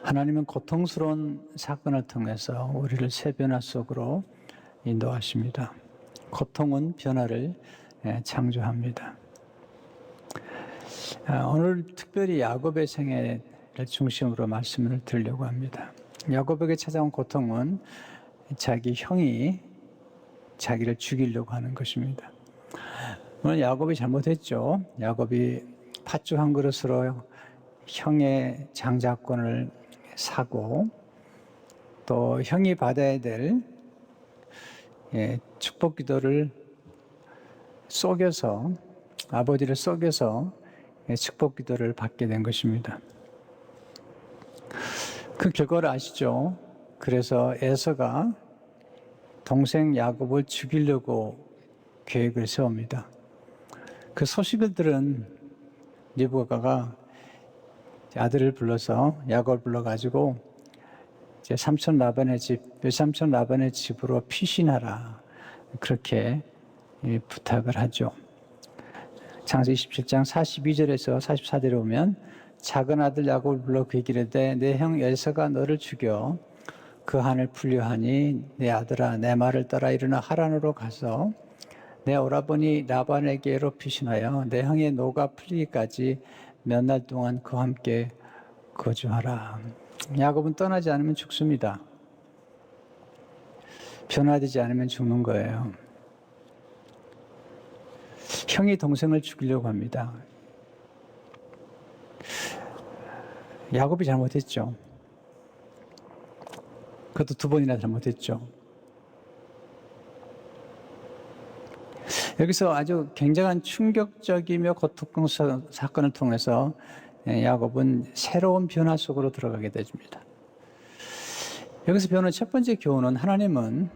하나님은 고통스러운 사건을 통해서 우리를 새 변화 속으로 인도하십니다. 고통은 변화를 창조합니다. 오늘 특별히 야곱의 생애를 중심으로 말씀을 드리려고 합니다. 야곱에게 찾아온 고통은 자기 형이 자기를 죽이려고 하는 것입니다. 오늘 야곱이 잘못했죠. 야곱이 팥죽 한 그릇으로 형의 장자권을 사고 또 형이 받아야 될 축복 기도를 속여서 아버지를 속여서 축복 기도를 받게 된 것입니다. 그 결과를 아시죠? 그래서 에서가 동생 야곱을 죽이려고 계획을 세웁니다. 그 소식을 들은 리브가가 아들을 불러서 야곱을 불러가지고 이제 외삼촌 라반의 집으로 피신하라 그렇게 부탁을 하죠. 창세기 27장 42절에서 44절에 보면 작은 아들 야곱을 불러 그에게 이르되 내 형 에서가 너를 죽여 그 한을 풀려하니 내 아들아 내 말을 따라 일어나 하란으로 가서 내 오라버니 라반에게로 피신하여 내 형의 노가 풀리기까지 몇 날 동안 그와 함께 거주하라. 야곱은 떠나지 않으면 죽습니다. 변화되지 않으면 죽는 거예요. 형이 동생을 죽이려고 합니다. 야곱이 잘못했죠. 그것도 2번이나 잘못했죠. 여기서 아주 굉장한 충격적이며 고통스러운 사건을 통해서 야곱은 새로운 변화 속으로 들어가게 됩니다. 여기서 배우는 첫 번째 교훈은 하나님은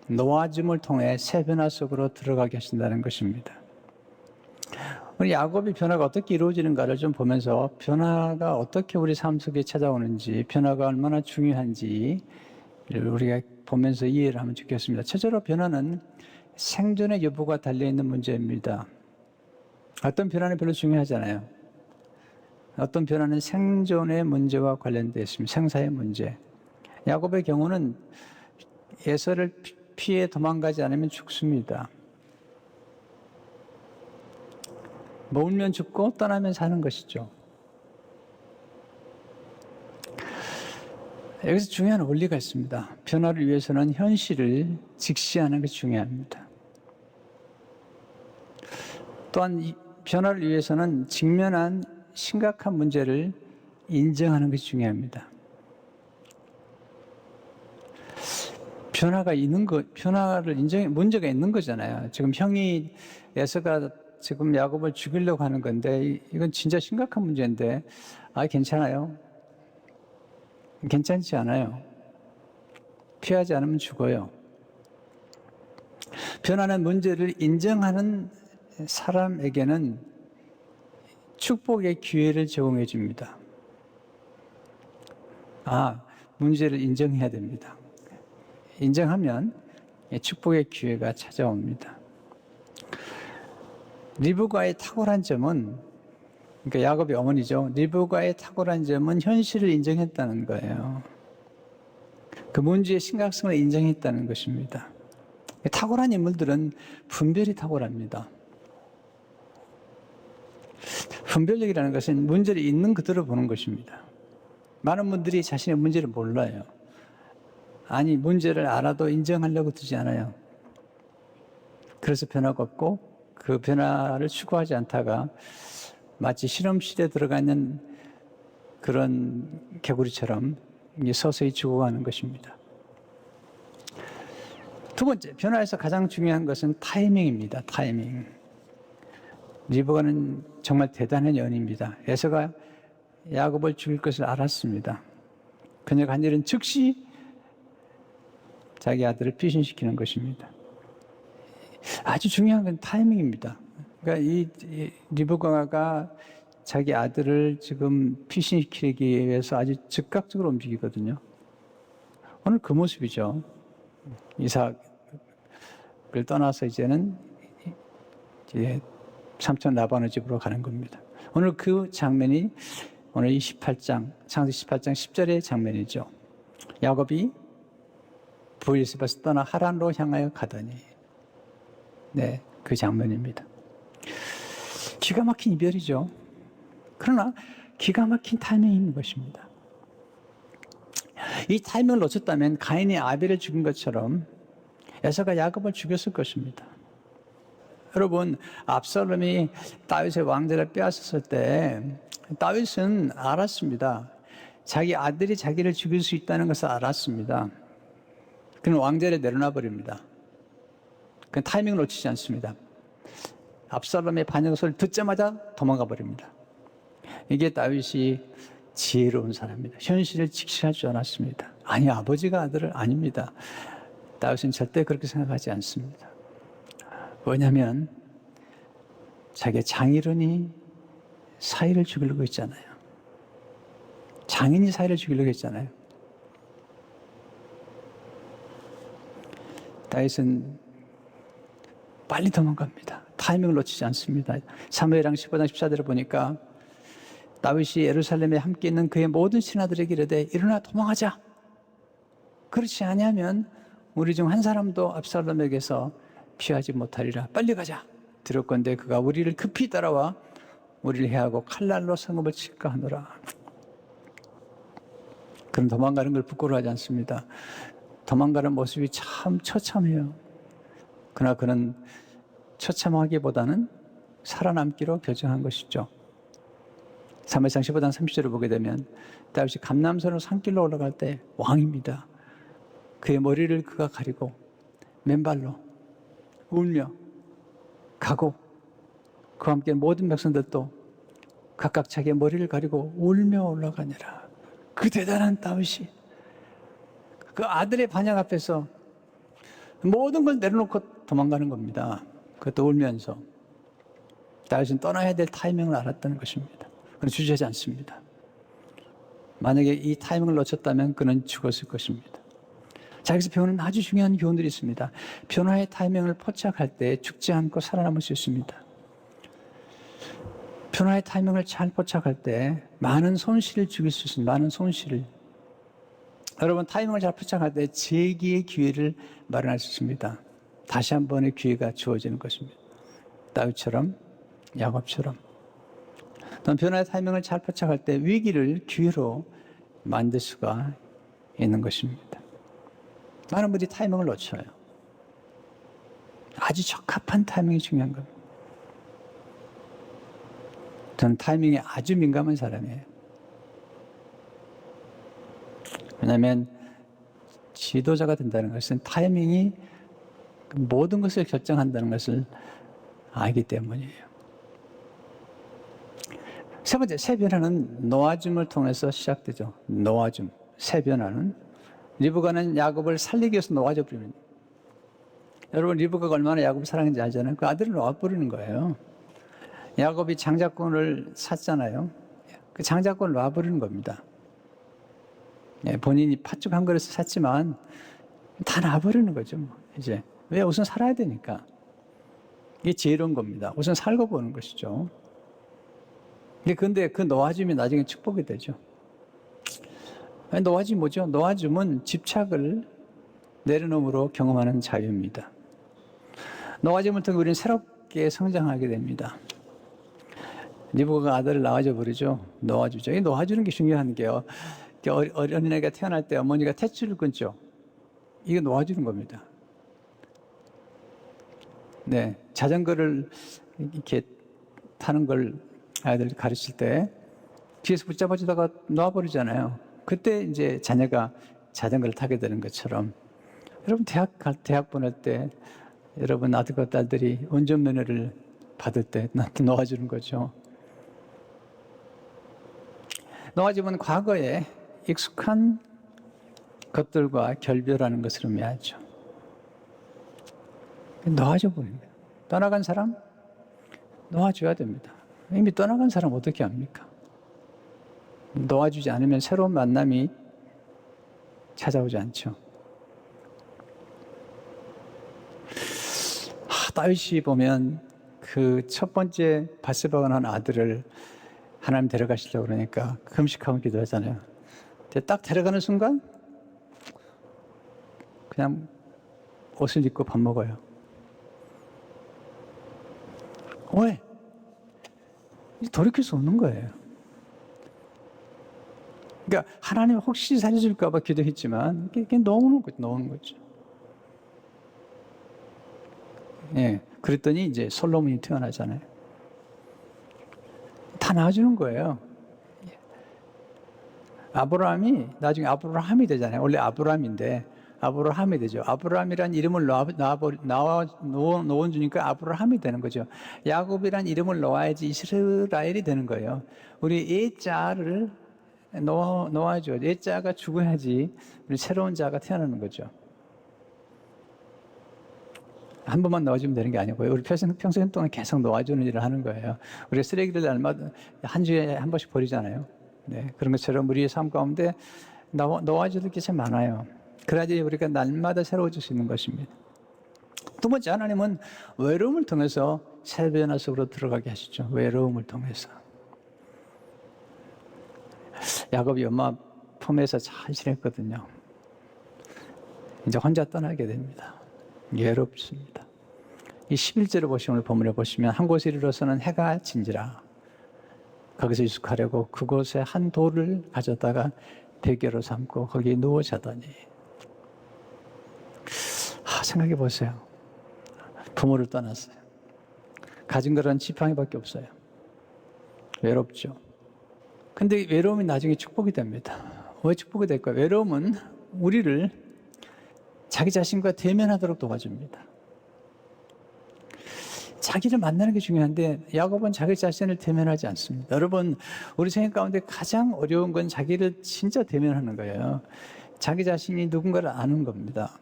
노아짐을 통해 새 변화 속으로 들어가게 하신다는 것입니다. 우리 야곱의 변화가 어떻게 이루어지는가를 좀 보면서 변화가 어떻게 우리 삶 속에 찾아오는지, 변화가 얼마나 중요한지 우리가 보면서 이해를 하면 좋겠습니다. 첫째로 변화는 생존의 여부가 달려있는 문제입니다. 어떤 변화는 별로 중요하잖아요. 어떤 변화는 생존의 문제와 관련되어 있습니다. 생사의 문제. 야곱의 경우는 에서를 피해 도망가지 않으면 죽습니다. 모으면 죽고 떠나면 사는 것이죠. 여기서 중요한 원리가 있습니다. 변화를 위해서는 현실을 직시하는 것이 중요합니다. 또한 이 변화를 위해서는 직면한 심각한 문제를 인정하는 것이 중요합니다. 변화를 문제가 있는 거잖아요. 지금 형이 에서가 지금 야곱을 죽이려고 하는 건데 이건 진짜 심각한 문제인데 괜찮아요. 괜찮지 않아요. 피하지 않으면 죽어요. 변화는 문제를 인정하는 사람에게는 축복의 기회를 제공해 줍니다. 문제를 인정해야 됩니다. 인정하면 축복의 기회가 찾아옵니다. 리브가의 탁월한 점은, 그러니까 야곱의 어머니죠. 리브가의 탁월한 점은 현실을 인정했다는 거예요. 그 문제의 심각성을 인정했다는 것입니다. 탁월한 인물들은 분별이 탁월합니다. 분별력이라는 것은 문제를 있는 그대로 보는 것입니다. 많은 분들이 자신의 문제를 몰라요. 문제를 알아도 인정하려고 들지 않아요. 그래서 변화가 없고 그 변화를 추구하지 않다가 마치 실험실에 들어가 있는 그런 개구리처럼 서서히 죽어가는 것입니다. 2번째, 변화에서 가장 중요한 것은 타이밍입니다. 타이밍. 리브가는 정말 대단한 여인입니다. 에서가 야곱을 죽일 것을 알았습니다. 그녀가 한 일은 즉시 자기 아들을 피신시키는 것입니다. 아주 중요한 건 타이밍입니다. 그러니까 이 리브가가 자기 아들을 지금 피신시키기 위해서 아주 즉각적으로 움직이거든요. 오늘 그 모습이죠. 이삭을 떠나서 이제는 삼촌 라반의 집으로 가는 겁니다. 오늘 그 장면이 오늘 28장, 창세기 18장 10절의 장면이죠. 야곱이 부엘세바에서 떠나 하란으로 향하여 가더니, 네, 그 장면입니다. 기가 막힌 이별이죠. 그러나 기가 막힌 타이밍이 있는 것입니다. 이 타이밍을 놓쳤다면 가인이 아벨을 죽인 것처럼 에서가 야곱을 죽였을 것입니다. 여러분, 압살롬이 다윗의 왕좌를 빼앗았을 때 다윗은 알았습니다. 자기 아들이 자기를 죽일 수 있다는 것을 알았습니다. 그는 왕좌를 내려놔 버립니다. 그 타이밍을 놓치지 않습니다. 압살롬의 반역 소리를 듣자마자 도망가 버립니다. 이게 다윗이 지혜로운 사람입니다. 현실을 직시할 줄 알았습니다. 아니, 아버지가 아들을 아닙니다. 다윗은 절대 그렇게 생각하지 않습니다. 왜냐하면 자기의 장인어른이 사위를 죽이려고 했잖아요. 장인이 사위를 죽이려고 했잖아요. 다윗은 빨리 도망갑니다. 타이밍을 놓치지 않습니다. 사무엘상 15장 14절을 보니까 다윗이 예루살렘에 함께 있는 그의 모든 신하들에게 이르되 일어나 도망하자. 그렇지 아니하면 우리 중 한 사람도 압살롬에게서 피하지 못하리라. 빨리 가자. 들었건대 그가 우리를 급히 따라와 우리를 해하고 칼날로 성읍을 칠까 하노라. 그는 도망가는 걸 부끄러워하지 않습니다. 도망가는 모습이 참 처참해요. 그러나 그는 처참하기보다는 살아남기로 결정한 것이죠. 사무엘상 15장 30절을 보게 되면 다윗이 감람산으로 산길로 올라갈 때 왕입니다. 그의 머리를 그가 가리고 맨발로 울며 가고 그와 함께 모든 백성들도 각각 자기의 머리를 가리고 울며 올라가니라. 그 대단한 다윗이 그 아들의 반역 앞에서 모든 걸 내려놓고 도망가는 겁니다. 그것도 울면서. 다윗은 떠나야 될 타이밍을 알았다는 것입니다. 그는 주저하지 않습니다. 만약에 이 타이밍을 놓쳤다면 그는 죽었을 것입니다. 자, 여기서 배우는 아주 중요한 교훈들이 있습니다. 변화의 타이밍을 포착할 때 죽지 않고 살아남을 수 있습니다. 변화의 타이밍을 잘 포착할 때 많은 손실을 죽일 수 있습니다. 많은 손실을. 여러분, 타이밍을 잘 포착할 때 재기의 기회를 마련할 수 있습니다. 다시 한 번의 기회가 주어지는 것입니다. 다윗처럼, 야곱처럼. 또는 변화의 타이밍을 잘 포착할 때 위기를 기회로 만들 수가 있는 것입니다. 많은 분들이 타이밍을 놓쳐요. 아주 적합한 타이밍이 중요한 겁니다. 저는 타이밍에 아주 민감한 사람이에요. 왜냐하면 지도자가 된다는 것은 타이밍이 모든 것을 결정한다는 것을 알기 때문이에요. 세 번째, 새 변화는 노아줌을 통해서 시작되죠. 노아줌, 새 변화는 리브가는 야곱을 살리기 위해서 놓아져 버립니다. 여러분, 리브가가 얼마나 야곱을 사랑했는지 알잖아요. 그 아들을 놓아버리는 거예요. 야곱이 장자권을 샀잖아요. 그 장자권을 놔버리는 겁니다. 본인이 팥죽 한 그릇을 샀지만 다 놔버리는 거죠. 이제 왜? 우선 살아야 되니까. 이게 지혜로운 겁니다. 우선 살고 보는 것이죠. 그런데 그 놓아줌이 나중에 축복이 되죠. 놓아줌이 뭐죠? 놓아줌은 집착을 내려놓음으로 경험하는 자유입니다. 놓아줌을 통해 우리는 새롭게 성장하게 됩니다. 리브가가 아들을 낳아줘 버리죠. 놓아주죠. 이 놓아주는 게 중요한 게요. 어린애가 태어날 때 어머니가 탯줄을 끊죠. 이거 놓아주는 겁니다. 네, 자전거를 이렇게 타는 걸 아이들 가르칠 때 뒤에서 붙잡아주다가 놓아버리잖아요. 그때 이제 자녀가 자전거를 타게 되는 것처럼 여러분 대학 보낼 때 여러분 아들과 딸들이 운전면허를 받을 때 놓아주는 거죠. 놓아주면 과거에 익숙한 것들과 결별하는 것을 의미하죠. 놓아줘 버리는 거예요. 떠나간 사람 놓아줘야 됩니다. 이미 떠나간 사람 어떻게 합니까? 놓아주지 않으면 새로운 만남이 찾아오지 않죠. 다윗이 보면 그 첫 번째 바세바가 낳은 아들을 하나님 데려가시려고 그러니까 금식하고 기도하잖아요. 근데 딱 데려가는 순간 그냥 옷을 입고 밥 먹어요. 왜? 돌이킬 수 없는 거예요. 그러니까 하나님 혹시 살려줄까 봐 기도했지만 그게 놓는 거죠. 예, 그랬더니 이제 솔로몬이 태어나잖아요. 다 낳아주는 거예요. 아브라함이 나중에 아브라함이 되잖아요. 원래 아브라함인데 아브라함이 되죠. 아브라함이란 이름을 넣어주니까 아브라함이 되는 거죠. 야곱이란 이름을 넣어야지 이스라엘이 되는 거예요. 우리 예자를 놓아줘. 예자가 죽어야지 우리 새로운 자가 태어나는 거죠. 한 번만 넣어주면 되는 게 아니고요. 우리 평생 동안 계속 놓아주는 일을 하는 거예요. 우리 쓰레기를 날마다 한 주에 한 번씩 버리잖아요. 네, 그런 것처럼 우리의 삶 가운데 놓아줄 게 참 많아요. 그래야지 우리가 날마다 새로워질 수 있는 것입니다. 두 번째, 하나님은 외로움을 통해서 새 변화 속으로 들어가게 하시죠. 외로움을 통해서. 야곱이 엄마 품에서 잘 지냈거든요. 이제 혼자 떠나게 됩니다. 외롭습니다. 이 11절을 보시면 오늘 본문에 보시면 한 곳에 이르러서는 해가 진지라 거기서 유숙하려고 그곳에 한 돌을 가져다가 베개로 삼고 거기에 누워 자더니 생각해 보세요. 부모를 떠났어요. 가진 거는 지팡이밖에 없어요. 외롭죠. 근데 외로움이 나중에 축복이 됩니다. 왜 축복이 될까요? 외로움은 우리를 자기 자신과 대면하도록 도와줍니다. 자기를 만나는 게 중요한데 야곱은 자기 자신을 대면하지 않습니다. 여러분, 우리 생각 가운데 가장 어려운 건 자기를 진짜 대면하는 거예요. 자기 자신이 누군가를 아는 겁니다.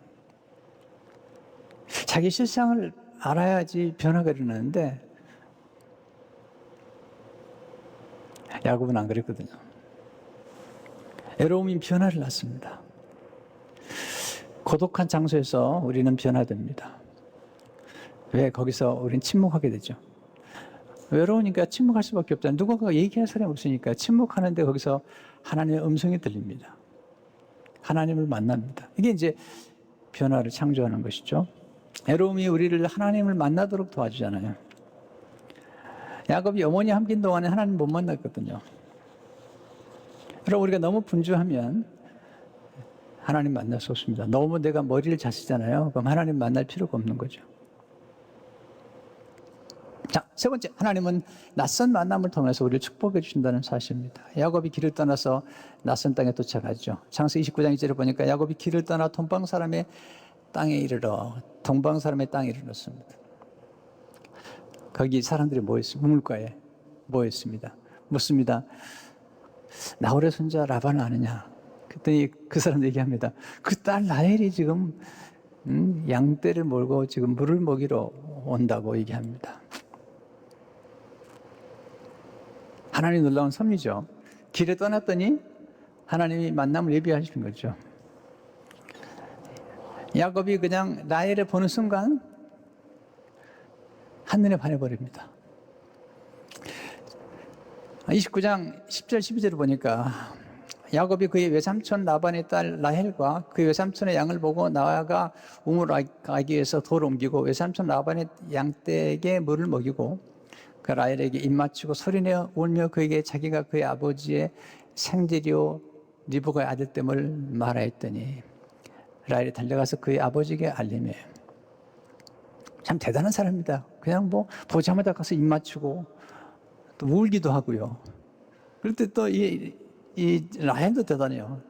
자기 실상을 알아야지 변화가 일어나는데 야곱은 안 그랬거든요. 외로움이 변화를 낳습니다. 고독한 장소에서 우리는 변화됩니다. 왜? 거기서 우리는 침묵하게 되죠. 외로우니까 침묵할 수밖에 없다. 누군가가 얘기할 사람이 없으니까 침묵하는데 거기서 하나님의 음성이 들립니다. 하나님을 만납니다. 이게 이제 변화를 창조하는 것이죠. 외로움이 우리를 하나님을 만나도록 도와주잖아요. 야곱이 어머니 함긴 동안에 하나님 못 만났거든요. 여러분, 우리가 너무 분주하면 하나님 만날 수 없습니다. 너무 내가 머리를 자시잖아요. 그럼 하나님 만날 필요가 없는 거죠. 자, 세 번째, 하나님은 낯선 만남을 통해서 우리를 축복해 주신다는 사실입니다. 야곱이 길을 떠나서 낯선 땅에 도착하죠. 창세 29장 2절에 보니까 야곱이 길을 떠나 동방 사람의 땅에 이르러 동방 사람의 땅에 이르렀습니다. 거기 사람들이 모였습니다. 우물가에 모였습니다. 묻습니다. 나홀의 손자 라반을 아느냐? 그랬더니 그 사람 얘기합니다. 그 딸 라헬이 지금 양떼를 몰고 지금 물을 먹이러 온다고 얘기합니다. 하나님 놀라운 섭리죠. 길에 떠났더니 하나님이 만남을 예비하시는 거죠. 야곱이 그냥 라헬을 보는 순간 한눈에 반해버립니다. 29장 10절 12절을 보니까 야곱이 그의 외삼촌 라반의 딸 라헬과 그의 외삼촌의 양을 보고 나아가 우물 아기에서 돌을 옮기고 외삼촌 라반의 양떼에게 물을 먹이고 그 라헬에게 입맞추고 소리내어 울며 그에게 자기가 그의 아버지의 생제리오 리브가의 아들됨을 말하였더니 라헬이 달려가서 그의 아버지에게 알리며 참 대단한 사람입니다. 그냥 뭐 보자마자 가서 입맞추고 또 울기도 하고요. 그럴 때 또 이 라헬도 대단해요.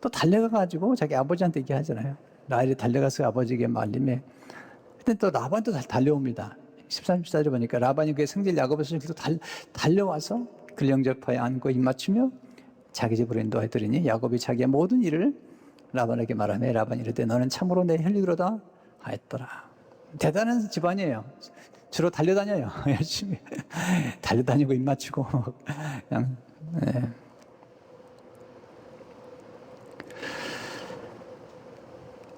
또 달려가가지고 자기 아버지한테 얘기하잖아요. 라헬이 달려가서 아버지에게 말리며 그때 또 라반도 달려옵니다. 13, 14절에 보니까 라반이 그의 생질 야곱의 또 달려와서 근령접하에 안고 입맞추며 자기 집으로 인도하였더니 야곱이 자기의 모든 일을 라반에게 말하며 라반이 이르되 너는 참으로 내 혈육이로다 하였더라. 대단한 집안이에요. 주로 달려다녀요. 열심히 달려다니고 입맞추고 그냥 네.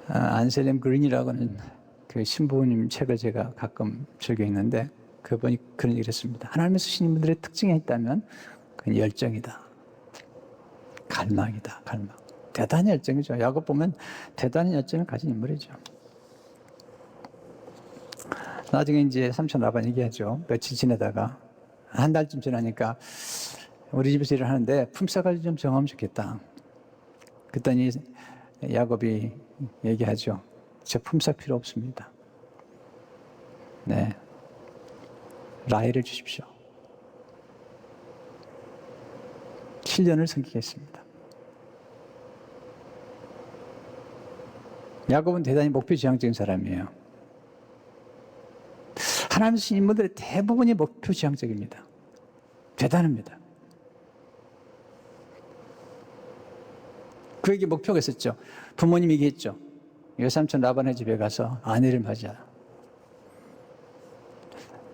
안셀렘 그린이라고 하는 그 신부님 책을 제가 가끔 즐겨 읽는데 그분이 그런 얘기를 했습니다. 하나님의 쓰신 분들의 특징이 있다면 그건 열정이다. 갈망이다. 갈망. 대단한 열정이죠. 야곱 보면 대단한 열정을 가진 인물이죠. 나중에 이제 삼촌 라반 얘기하죠. 며칠 지내다가 한 달쯤 지나니까 우리 집에서 일을 하는데 품삯을 좀 정하면 좋겠다. 그랬더니 야곱이 얘기하죠. 저 품삯 필요 없습니다. 네, 라헬을 주십시오. 7년을 섬기겠습니다. 야곱은 대단히 목표지향적인 사람이에요. 하나님 주신 인물들의 대부분이 목표지향적입니다. 대단합니다. 그에게 목표가 있었죠. 부모님이 얘기했죠. 외삼촌 라반의 집에 가서 아내를 맞이하라.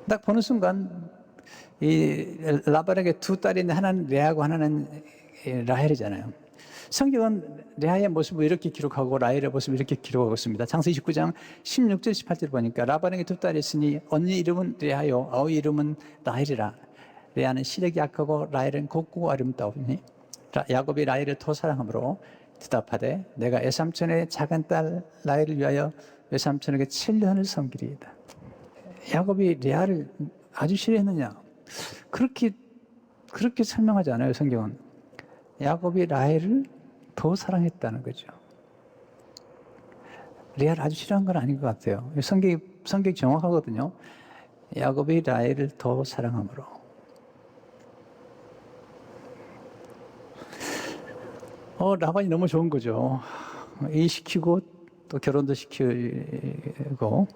딱 보는 순간 이 라반에게 두 딸이 있는데 하나는 레아고 하나는 라헬이잖아요. 성경은 레아의 모습을 이렇게 기록하고 라헬의 모습을 이렇게 기록하고 있습니다. 창세기 29장 16절 18절 보니까 라반에게 두 딸이 있으니 언니 이름은 레아요 아우의 이름은 라헬이라. 레아는 시력이 약하고 라헬은 곱고 아름다우니 야곱이 라헬을 더 사랑함으로 대답하되 내가 외삼촌의 작은 딸 라헬을 위하여 외삼촌에게 7년을 섬기리이다. 야곱이 레아를 아주 싫어했느냐? 그렇게 설명하지 않아요, 성경은. 야곱이 라헬을 더 사랑했다는 거죠. 레아를 아주 싫어한 건 아닌 것 같아요. 성경이 정확하거든요. 야곱이 라헬을 더 사랑함으로. 라반이 너무 좋은 거죠. 일시키고 또 결혼도 시키고.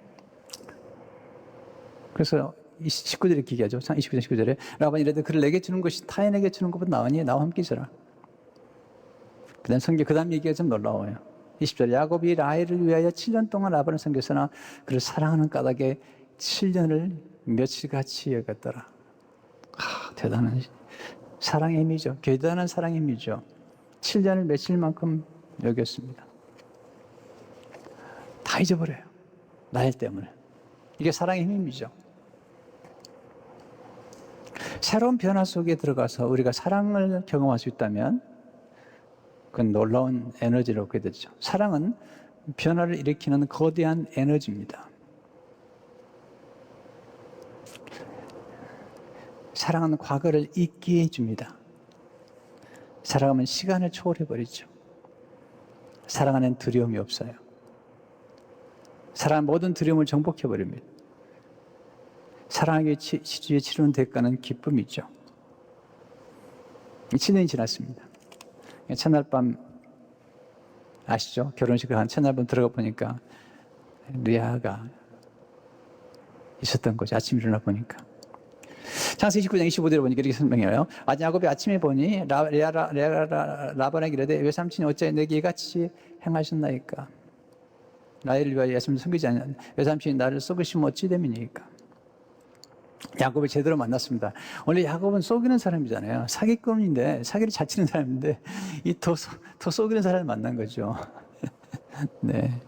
그래서 19절에 이렇게 얘기하죠. 29절 19절에 라반이 이르되 그를 내게 주는 것이 타인에게 주는 것보다 나으니 나와 함께 있어라. 그 다음 얘기가 좀 놀라워요. 20절 야곱이 라헬을 위하여 7년 동안 라반을 섬겼으나 그를 사랑하는 까닭에 7년을 며칠같이 여겼더라. 대단한 사랑의 힘이죠. 대단한 사랑의 힘이죠. 7년을 며칠만큼 여겼습니다. 다 잊어버려요. 라헬 때문에. 이게 사랑의 힘이죠. 새로운 변화 속에 들어가서 우리가 사랑을 경험할 수 있다면 그건 놀라운 에너지를 얻게 되죠. 사랑은 변화를 일으키는 거대한 에너지입니다. 사랑은 과거를 잊게 해줍니다. 사랑하면 시간을 초월해버리죠. 사랑하는 두려움이 없어요. 사랑은 모든 두려움을 정복해버립니다. 사랑하기 위해 치르는 대가는 기쁨이죠. 7년이 지났습니다. 첫날 밤 아시죠? 결혼식을 한 첫날 밤 들어가 보니까 레아가 있었던 거죠. 아침 일어나 보니까. 창세기 19장 25절에 보니까 이렇게 설명해요. 야곱이 아침에 보니 라반에게 이르되 외삼촌이 어찌 내게 이같이 행하셨나이까? 라헬을 위하여 외삼촌을 섬기지 않는 외삼촌이 나를 썩으시면 어찌 됨이니까? 야곱을 제대로 만났습니다. 원래 야곱은 속이는 사람이잖아요. 사기꾼인데 사기를 잘 치는 사람인데 더 속이는 사람을 만난 거죠. 네,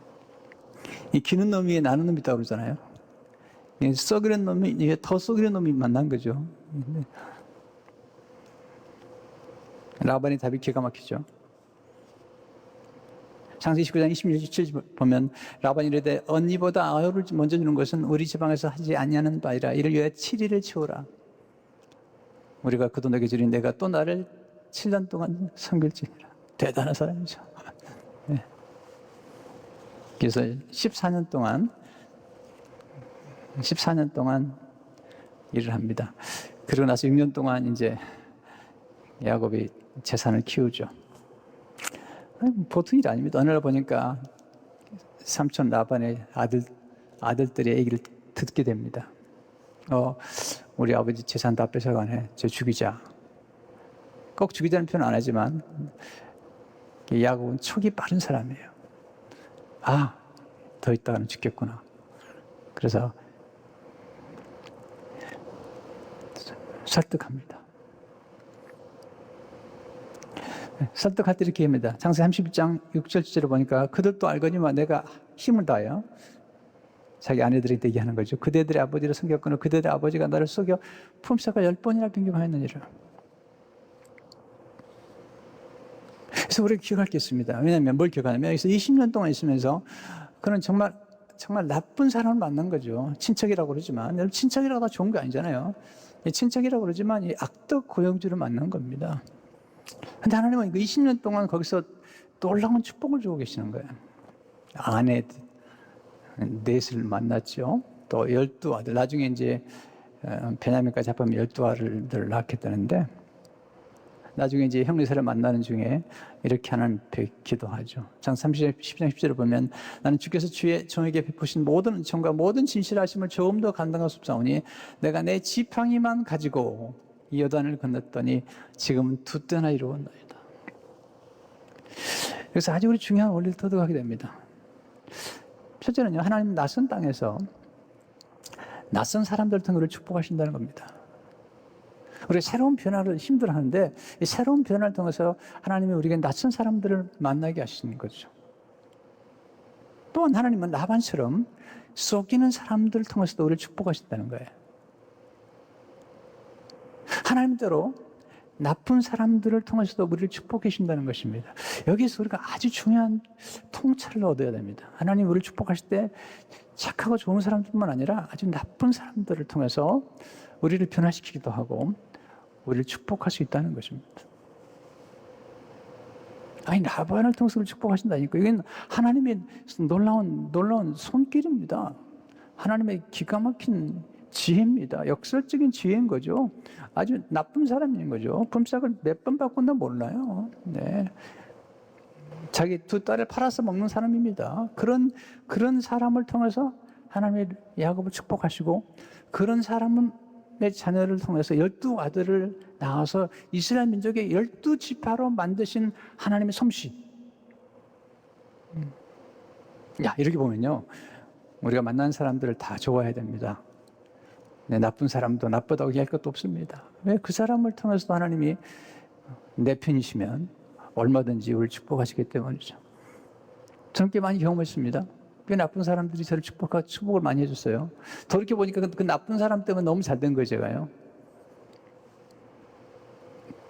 이 기는 놈 위에 나는 놈이 있다고 그러잖아요. 썩이는 놈이 더 썩이는 놈이 만난 거죠. 라반의 답이 기가 막히죠. 창세기 19장 26절 보면 라반이 이르되 언니보다 아우를 먼저 주는 것은 우리 지방에서 하지 아니하는 바이라. 이를 위하여 7일을 치우라. 우리가 그도 너에게 주리니 내가 또 나를 7년 동안 섬길지니라. 대단한 사람이죠. 네. 그래서 14년 동안 일을 합니다. 그러고 나서 6년 동안 이제 야곱이 재산을 키우죠. 보통 일 아닙니다. 어느 날 보니까 삼촌 라반의 아들들의 얘기를 듣게 됩니다. 우리 아버지 재산 다 뺏어가네. 저 죽이자. 꼭 죽이자는 표현 안 하지만 야곱은 촉이 빠른 사람이에요. 더 있다가는 죽겠구나. 그래서 설득합니다. 설득할 때 이렇게 합니다. 창세기 31장 6절 7절을 보니까 그들도 알거니와 내가 힘을 다하여 자기 아내들에게 얘기하는 거죠. 그대들의 아버지를 속였거늘 그대들의 아버지가 나를 속여 품삯을 10번이나 변경하였느니라. 그래서 우리가 기억할 게 있습니다. 왜냐하면 뭘 기억하냐면 여기서 20년 동안 있으면서 그는 정말 나쁜 사람을 만난 거죠. 친척이라고 그러지만 여러분, 친척이라고 다 좋은 게 아니잖아요. 친척이라고 그러지만 이 악덕 고용주를 만난 겁니다. 근데 하나님은 그 20년 동안 거기서 놀라운 축복을 주고 계시는 거예요. 아내 넷을 만났죠. 또 12아들, 나중에 이제 베냐민까지 합하면 12아들을 낳게 되는데, 나중에 이제 형제들을 만나는 중에 이렇게 하나님 앞에 기도하죠. 장 30장 10절을 보면 나는 주께서 주의 종에게 베푸신 모든 은총과 모든 진실하심을 조금도 감당할 수 없사오니 내가 내 지팡이만 가지고 이 요단을 건넜더니 지금은 두 때나 이루었나이다. 그래서 아주 우리 중요한 원리를 터득하게 됩니다. 첫째는요, 하나님 낯선 땅에서 낯선 사람들을 통해 우리를 축복하신다는 겁니다. 우리가 새로운 변화를 힘들어하는데 이 새로운 변화를 통해서 하나님이 우리에게 낯선 사람들을 만나게 하시는 거죠. 또한 하나님은 라반처럼 속이는 사람들을 통해서도 우리를 축복하신다는 거예요. 하나님대로 나쁜 사람들을 통해서도 우리를 축복해 주신다는 것입니다. 여기서 우리가 아주 중요한 통찰을 얻어야 됩니다. 하나님 우리를 축복하실 때 착하고 좋은 사람들뿐만 아니라 아주 나쁜 사람들을 통해서 우리를 변화시키기도 하고 우리를 축복할 수 있다는 것입니다. 아니, 라반을 통해서 우리를 축복하신다니까. 이건 하나님의 놀라운 손길입니다. 하나님의 기가 막힌 지혜입니다. 역설적인 지혜인 거죠. 아주 나쁜 사람인 거죠. 품삯을 몇 번 바꾼다 몰라요. 네. 자기 두 딸을 팔아서 먹는 사람입니다. 그런 사람을 통해서 하나님의 야곱을 축복하시고, 그런 사람의 자녀를 통해서 12아들을 낳아서 이스라엘 민족의 12지파로 만드신 하나님의 솜씨. 이렇게 보면요, 우리가 만난 사람들을 다 좋아해야 됩니다. 네, 나쁜 사람도 나쁘다고 얘기할 것도 없습니다. 왜? 그 사람을 통해서도 하나님이 내 편이시면 얼마든지 우리를 축복하시기 때문이죠. 저는 꽤 많이 경험했습니다. 꽤 나쁜 사람들이 저를 축복을 많이 해줬어요. 돌이켜보니까 그 나쁜 사람 때문에 너무 잘 된 거예요, 제가요.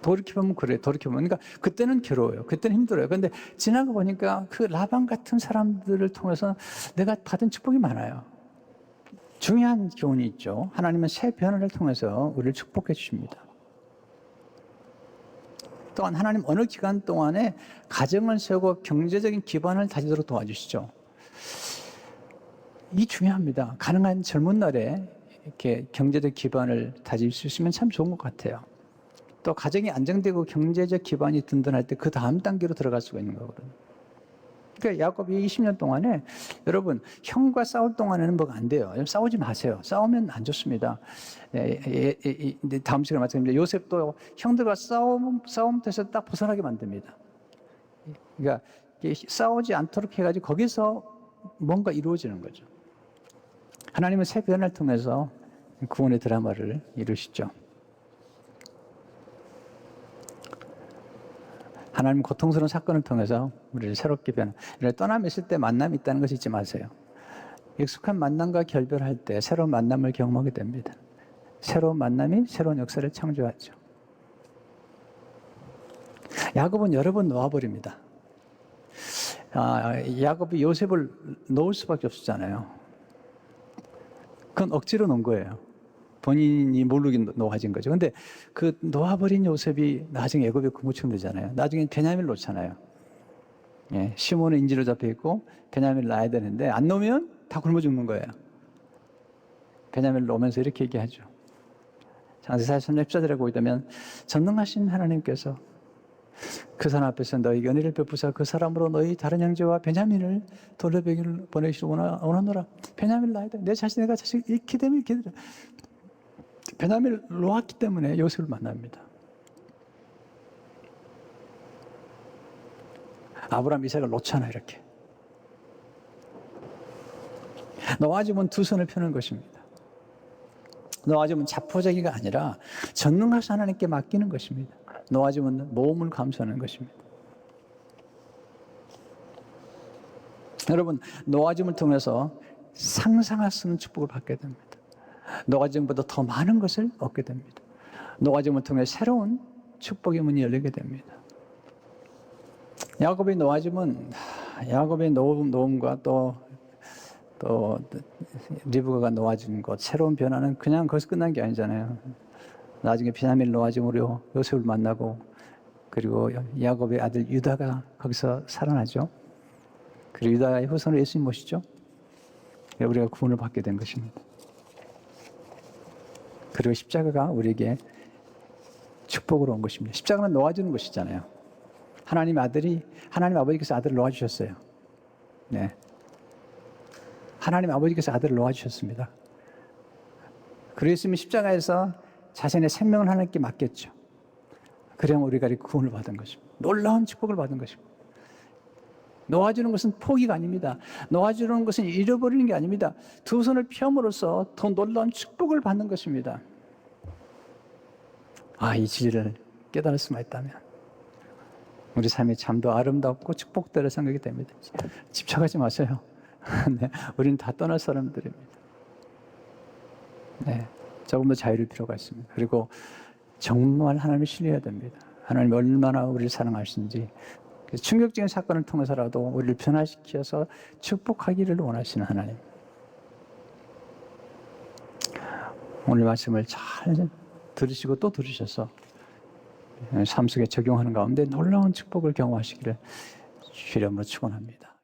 돌이켜보면 그래요. 그러니까 그때는 괴로워요. 그때는 힘들어요. 그런데 지나고 보니까 그 라반 같은 사람들을 통해서 내가 받은 축복이 많아요. 중요한 교훈이 있죠. 하나님은 새 변화를 통해서 우리를 축복해 주십니다. 또한 하나님 어느 기간 동안에 가정을 세우고 경제적인 기반을 다지도록 도와주시죠. 이 중요합니다. 가능한 젊은 날에 이렇게 경제적 기반을 다질 수 있으면 참 좋은 것 같아요. 또 가정이 안정되고 경제적 기반이 든든할 때 그 다음 단계로 들어갈 수가 있는 거거든요. 그러니까 야곱이 20년 동안에, 여러분, 형과 싸울 동안에는 뭐가 안 돼요. 싸우지 마세요. 싸우면 안 좋습니다. 다음 시간에 마찬가지입니다. 요셉도 형들과 싸움에서 딱 벗어나게 만듭니다. 그러니까 싸우지 않도록 해가지고 거기서 뭔가 이루어지는 거죠. 하나님은 새 변화를 통해서 구원의 드라마를 이루시죠. 하나님 고통스러운 사건을 통해서 우리를 새롭게 떠남이 있을 때 만남이 있다는 것을 잊지 마세요. 익숙한 만남과 결별할 때 새로운 만남을 경험하게 됩니다. 새로운 만남이 새로운 역사를 창조하죠. 야곱은 여러 번 놓아버립니다. 야곱이 요셉을 놓을 수밖에 없었잖아요. 그건 억지로 놓은 거예요. 본인이 모르게 놓아진 거죠. 근데 그 놓아버린 요셉이 나중에 애굽에 군무청 되잖아요. 나중에 베냐민을 놓잖아요. 예, 시몬은 인질로 잡혀 있고 베냐민을 낳아야 되는데 안 놓으면 다 굶어 죽는 거예요. 베냐민을 놓으면서 이렇게 얘기하죠. 창세기 43장 14절에 보게 되면 전능하신 하나님께서 그 사람 앞에서 너희에게 은혜를 베푸사 그 사람으로 너희 다른 형제와 베냐민을 돌려보기를 보내시기를 원하노라. 베냐민을 낳아야 돼. 내 자식 잃게 되면 잃게 되라. 베냐민을 놓았기 때문에 요셉을 만납니다. 아브라함 이삭을 놓잖아, 이렇게. 놓아주면 두 손을 펴는 것입니다. 놓아주면 자포자기가 아니라 전능하신 하나님께 맡기는 것입니다. 놓아주면 모험을 감수하는 것입니다. 여러분, 놓아줌을 통해서 상상할 수 없는 축복을 받게 됩니다. 놓아짐보다 더 많은 것을 얻게 됩니다. 놓아짐을 통해 새로운 축복의 문이 열리게 됩니다. 야곱이 놓아지면 야곱의 놓음과 또 리브가가 놓아진 것, 새로운 변화는 그냥 거기서 끝난 게 아니잖아요. 나중에 베냐민 놓아짐으로 요셉을 만나고, 그리고 야곱의 아들 유다가 거기서 살아나죠. 그리고 유다의 후손으로 예수님 모시죠. 우리가 구원을 받게 된 것입니다. 그리고 십자가가 우리에게 축복으로 온 것입니다. 십자가는 놓아주는 것이잖아요. 하나님 아버지께서 아들을 놓아주셨어요. 네. 하나님 아버지께서 아들을 놓아주셨습니다. 그리고 예수님이 십자가에서 자신의 생명을 하나님께 맡겼죠. 그래야 우리가 구원을 받은 것입니다. 놀라운 축복을 받은 것입니다. 놓아주는 것은 포기가 아닙니다. 놓아주는 것은 잃어버리는 게 아닙니다. 두 손을 펴므로써 더 놀라운 축복을 받는 것입니다. 이 진리를 깨달을 수만 있다면 우리 삶이 참 더 아름답고 축복되는 생각이 됩니다. 집착하지 마세요. 네, 우리는 다 떠날 사람들입니다. 네, 조금 더 자유를 필요가 있습니다. 그리고 정말 하나님을 신뢰해야 됩니다. 하나님이 얼마나 우리를 사랑하시는지, 충격적인 사건을 통해서라도 우리를 변화시켜서 축복하기를 원하시는 하나님. 오늘 말씀을 잘 들으시고 또 들으셔서 삶 속에 적용하는 가운데 놀라운 축복을 경험하시기를 주님으로 축원합니다.